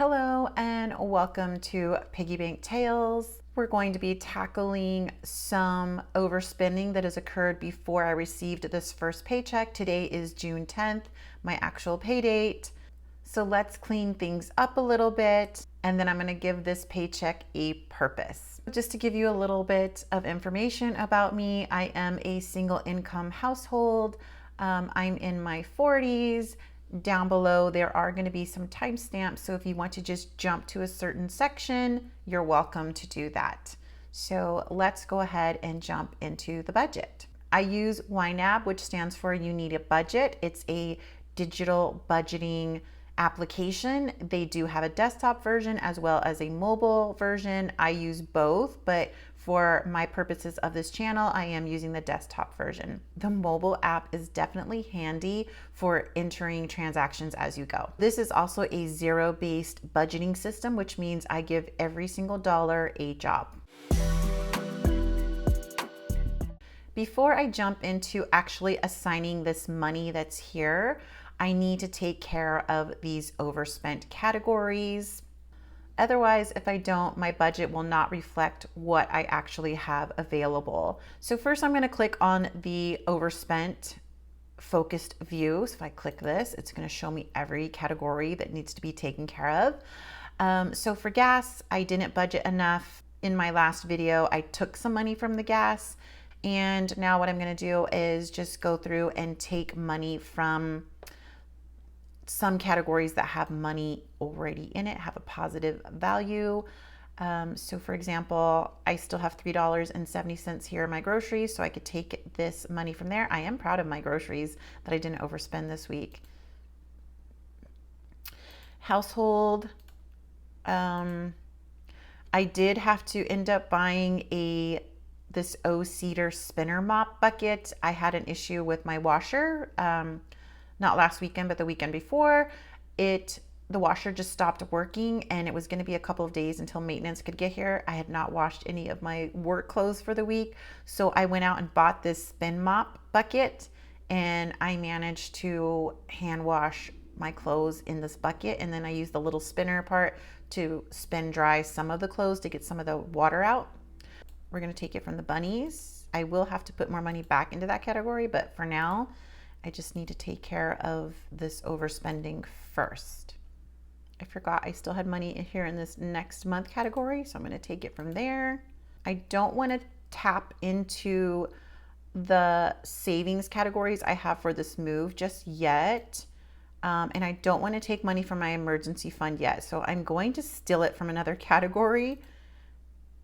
Hello and welcome to Piggy Bank Tales. We're going to be tackling some overspending that has occurred before I received this first paycheck. Today is June 10th, my actual pay date. So let's clean things up a little bit, and then I'm going to give this paycheck a purpose. Just to give you a little bit of information about me, I am a single income household. I'm in my 40s. Down below, there are going to be some timestamps. So if you want to just jump to a certain section, you're welcome to do that. So let's go ahead and jump into the budget. I use YNAB, which stands for You Need a Budget. It's a digital budgeting application. They do have a desktop version as well as a mobile version. I use both, but for my purposes of this channel, I am using the desktop version. The mobile app is definitely handy for entering transactions as you go. This is also a zero-based budgeting system, which means I give every single dollar a job. Before I jump into actually assigning this money that's here, I need to take care of these overspent categories. Otherwise, if I don't, my budget will not reflect what I actually have available. So first I'm going to click on the overspent focused view. So if I click this, it's going to show me every category that needs to be taken care of. So for gas, I didn't budget enough. In my last video, I took some money from the gas. And now what I'm going to do is just go through and take money from some categories that have money already in it, have a positive value. So for example, I still have $3.70 here in my groceries, so I could take this money from there. I am proud of my groceries that I didn't overspend this week. Household, I did have to end up buying this O-Cedar spinner mop bucket. I had an issue with my washer. Not last weekend, but the weekend before. The washer just stopped working, and it was going to be a couple of days until maintenance could get here. I had not washed any of my work clothes for the week, so I went out and bought this spin mop bucket, and I managed to hand wash my clothes in this bucket, and then I used the little spinner part to spin dry some of the clothes to get some of the water out. We're going to take it from the bunnies. I will have to put more money back into that category, but for now, I just need to take care of this overspending first. I forgot I still had money here in this next month category, so I'm going to take it from there. I don't want to tap into the savings categories I have for this move just yet. And I don't want to take money from my emergency fund yet. So I'm going to steal it from another category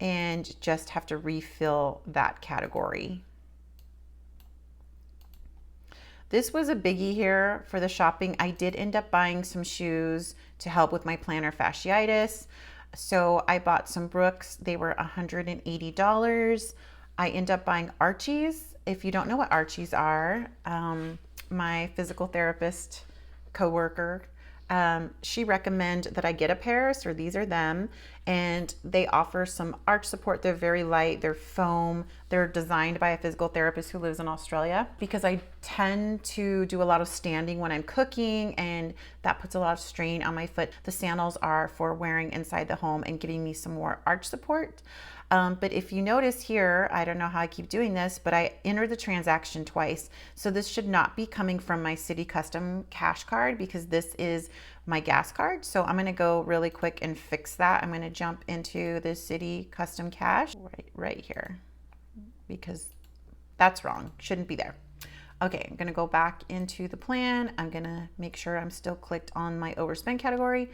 and just have to refill that category. This was a biggie here for the shopping. I did end up buying some shoes to help with my plantar fasciitis. So I bought some Brooks. They were $180. I end up buying Archies. If you don't know what Archies are, my physical therapist coworker, she recommended that I get a pair. So these are them, and they offer some arch support. They're very light, they're foam, they're designed by a physical therapist who lives in Australia, because I tend to do a lot of standing when I'm cooking, and that puts a lot of strain on my foot. The sandals are for wearing inside the home and giving me some more arch support. But if you notice here, I don't know how I keep doing this, but I entered the transaction twice. So this should not be coming from my City Custom cash card, because this is my gas card. So I'm going to go really quick and fix that. I'm going to jump into the City Custom cash right here, because that's wrong. Shouldn't be there. Okay, I'm going to go back into the plan. I'm going to make sure I'm still clicked on my overspend category.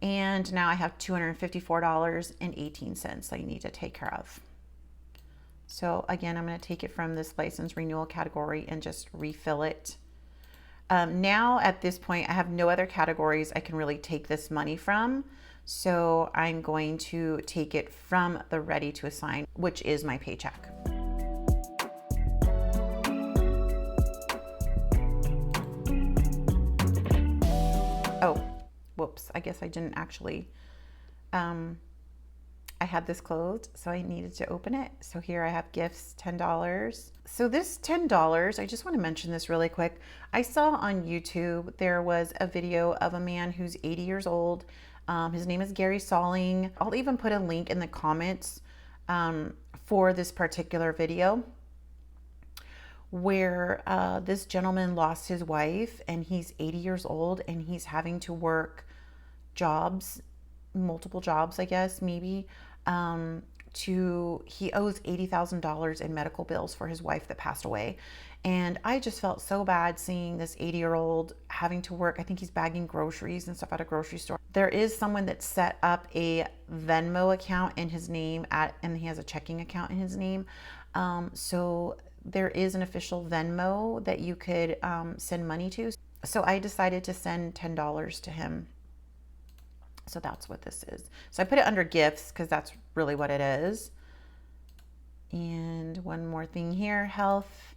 And now I have $254.18 I need to take care of. So again, I'm going to take it from this license renewal category and just refill it. Now at this point, I have no other categories I can really take this money from. So I'm going to take it from the ready to assign, which is my paycheck. Oh. Whoops, I guess I didn't actually I had this closed, so I needed to open it. So here I have gifts, $10. So this $10, I just want to mention this really quick. I saw on YouTube, there was a video of a man who's 80 years old. His name is Gary Salling. I'll even put a link in the comments for this particular video where this gentleman lost his wife and he's 80 years old and he's having to work jobs, multiple jobs, I guess, maybe, he owes $80,000 in medical bills for his wife that passed away. And I just felt so bad seeing this 80-year-old having to work. I think he's bagging groceries and stuff at a grocery store. There is someone that set up a Venmo account in his name and he has a checking account in his name. So there is an official Venmo that you could send money to. So I decided to send $10 to him. So that's what this is. So I put it under gifts because that's really what it is. And one more thing here, health.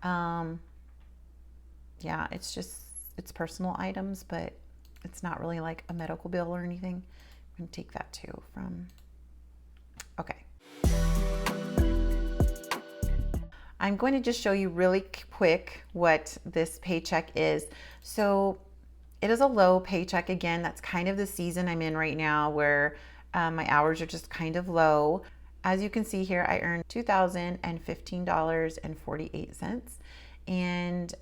Yeah, it's personal items, but it's not really like a medical bill or anything. I'm gonna take that too from, okay. I'm going to just show you really quick what this paycheck is. So it is a low paycheck. Again, that's kind of the season I'm in right now where my hours are just kind of low. As you can see here, I earned $2,015.48. And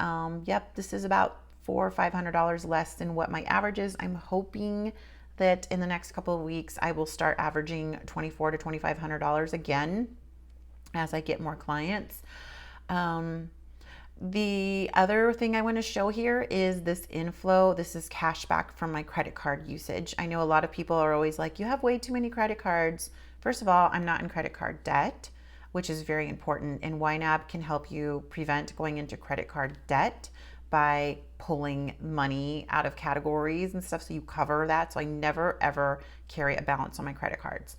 yep, this is about $400 or $500 less than what my average is. I'm hoping that in the next couple of weeks, I will start averaging $2,400 to $2,500 again as I get more clients. The other thing I want to show here is this inflow. This is cash back from my credit card usage. I know a lot of people are always like, you have way too many credit cards. First of all, I'm not in credit card debt, which is very important. And YNAB can help you prevent going into credit card debt by pulling money out of categories and stuff. So you cover that. So I never, ever carry a balance on my credit cards.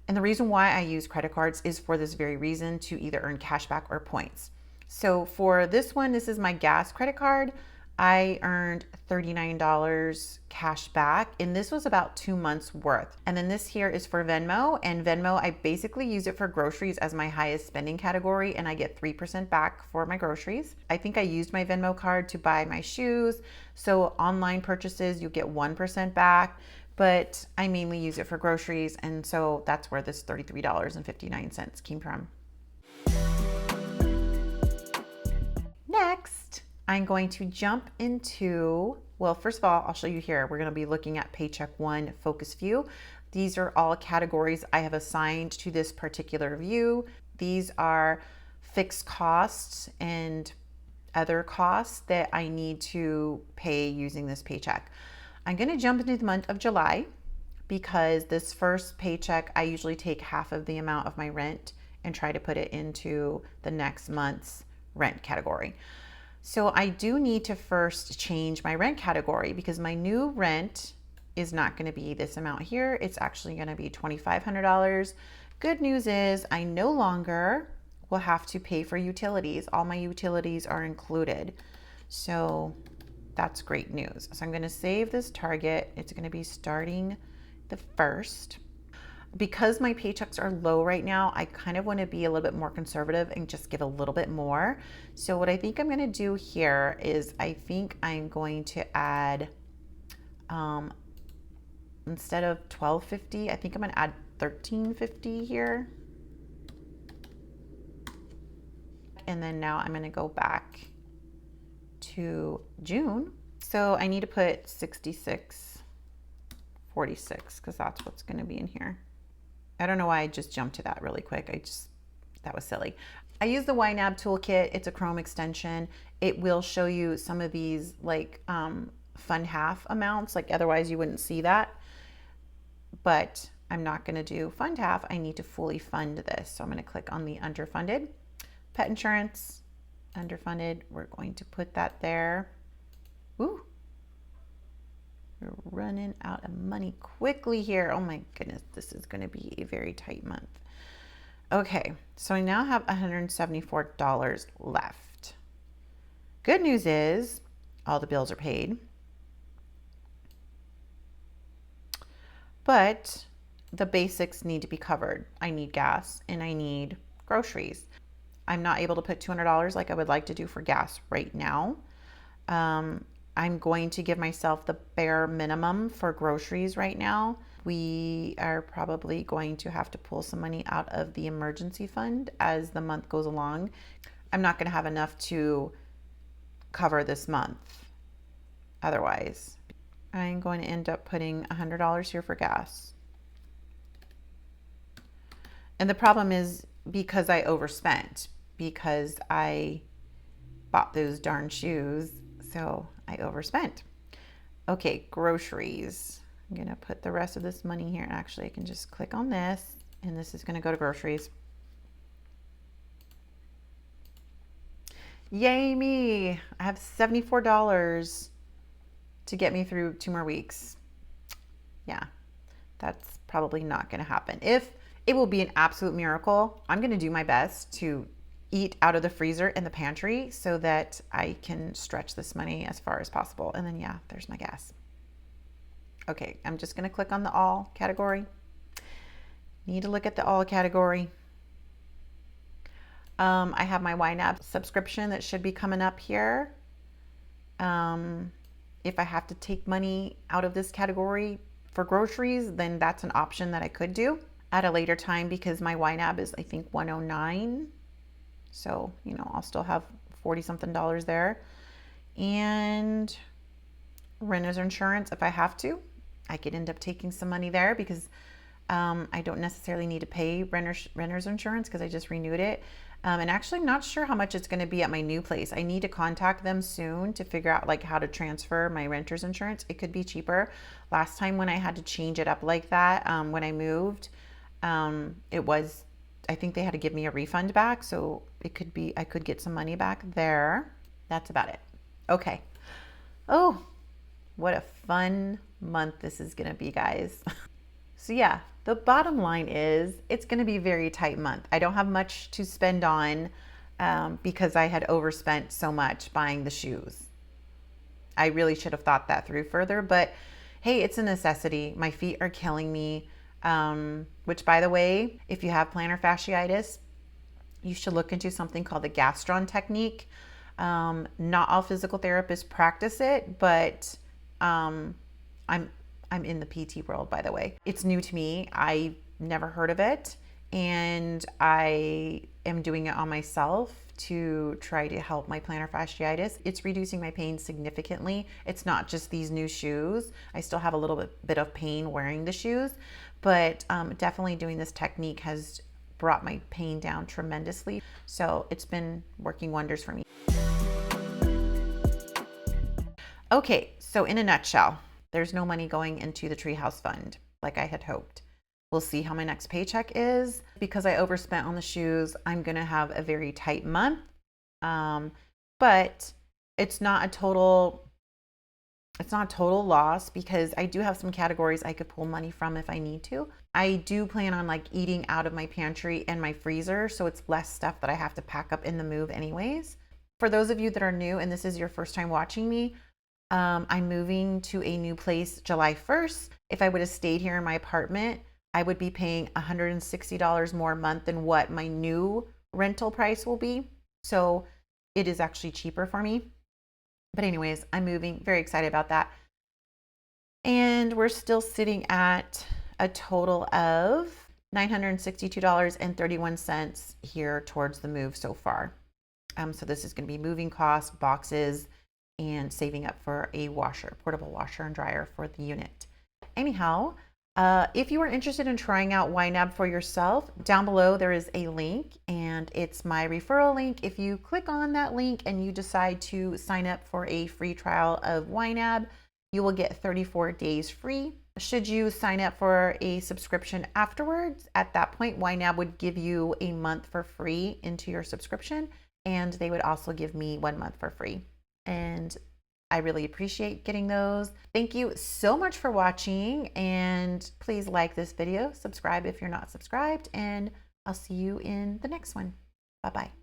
And the reason why I use credit cards is for this very reason, to either earn cash back or points. So for this one, this is my gas credit card. I earned $39 cash back, and this was about 2 months worth. And then this here is for Venmo, and Venmo, I basically use it for groceries as my highest spending category, and I get 3% back for my groceries. I think I used my Venmo card to buy my shoes. So online purchases, you get 1% back, but I mainly use it for groceries. And so that's where this $33.59 came from. Next, I'm going to jump into, well, first of all, I'll show you here. We're going to be looking at Paycheck 1 Focus View. These are all categories I have assigned to this particular view. These are fixed costs and other costs that I need to pay using this paycheck. I'm going to jump into the month of July because this first paycheck, I usually take half of the amount of my rent and try to put it into the next month's rent category. So I do need to first change my rent category because my new rent is not going to be this amount here. It's actually going to be $2,500. Good news is I no longer will have to pay for utilities. All my utilities are included. So that's great news. So I'm going to save this target. It's going to be starting the 1st. Because my paychecks are low right now, I kind of want to be a little bit more conservative and just give a little bit more. So what I think I'm going to do here is I think I'm going to add, instead of $1,250, I think I'm going to add $1,350 here. And then now I'm going to go back to June. So I need to put 66.46 because that's what's going to be in here. I don't know why I just jumped to that really quick. That was silly. I use the YNAB toolkit. It's a Chrome extension. It will show you some of these like fund half amounts. Like otherwise you wouldn't see that. But I'm not going to do fund half. I need to fully fund this. So I'm going to click on the underfunded. Pet insurance, underfunded. We're going to put that there. Ooh. We're running out of money quickly here. Oh my goodness, this is going to be a very tight month. Okay, so I now have $174 left. Good news is all the bills are paid. But the basics need to be covered. I need gas and I need groceries. I'm not able to put $200 like I would like to do for gas right now. I'm going to give myself the bare minimum for groceries right now. We are probably going to have to pull some money out of the emergency fund as the month goes along. I'm not going to have enough to cover this month otherwise. I'm going to end up putting $100 here for gas. And the problem is because I overspent, because I bought those darn shoes, so I overspent. Okay, groceries. I'm gonna put the rest of this money here. Actually, I can just click on this, and this is gonna go to groceries. Yay me! I have $74 to get me through 2 more weeks. Yeah, that's probably not gonna happen. If it will be an absolute miracle, I'm gonna do my best to eat out of the freezer in the pantry so that I can stretch this money as far as possible. And then yeah, there's my gas. Okay, I'm just gonna click on the all category. Need to look at the all category. I have my YNAB subscription that should be coming up here. If I have to take money out of this category for groceries, then that's an option that I could do at a later time because my YNAB is, I think, 109. So, you know, I'll still have 40 something dollars there. And renter's insurance, if I have to, I could end up taking some money there because I don't necessarily need to pay renter's insurance because I just renewed it. And actually I'm not sure how much it's going to be at my new place. I need to contact them soon to figure out like how to transfer my renter's insurance. It could be cheaper. Last time when I had to change it up like that, when I moved, it was, I think they had to give me a refund back. So it could be, I could get some money back there. That's about it. Okay. Oh, what a fun month this is going to be, guys. So yeah, the bottom line is it's going to be a very tight month. I don't have much to spend on because I had overspent so much buying the shoes. I really should have thought that through further, but hey, it's a necessity. My feet are killing me, which by the way, if you have plantar fasciitis, you should look into something called the Gastron technique. Not all physical therapists practice it, but I'm in the PT world, by the way. It's new to me. I never heard of it, and I am doing it on myself to try to help my plantar fasciitis. It's reducing my pain significantly. It's not just these new shoes. I still have a little bit of pain wearing the shoes, but definitely doing this technique has brought my pain down tremendously. So it's been working wonders for me. Okay, so in a nutshell, there's no money going into the treehouse fund like I had hoped. We'll see how my next paycheck is. Because I overspent on the shoes, I'm gonna have a very tight month. But it's not a total loss because I do have some categories I could pull money from if I need to. I do plan on like eating out of my pantry and my freezer, so it's less stuff that I have to pack up in the move anyways. For those of you that are new and this is your first time watching me, I'm moving to a new place July 1st. If I would have stayed here in my apartment, I would be paying $160 more a month than what my new rental price will be. So it is actually cheaper for me. But anyways, I'm moving, very excited about that. And we're still sitting at a total of $962.31 here towards the move so far. So this is going to be moving costs, boxes, and saving up for a washer, portable washer and dryer for the unit. Anyhow, if you are interested in trying out YNAB for yourself, down below there is a link and it's my referral link. If you click on that link and you decide to sign up for a free trial of YNAB, you will get 34 days free. Should you sign up for a subscription afterwards, at that point, YNAB would give you a month for free into your subscription, and they would also give me 1 month for free. And I really appreciate getting those. Thank you so much for watching, and please like this video, subscribe if you're not subscribed, and I'll see you in the next one. Bye-bye.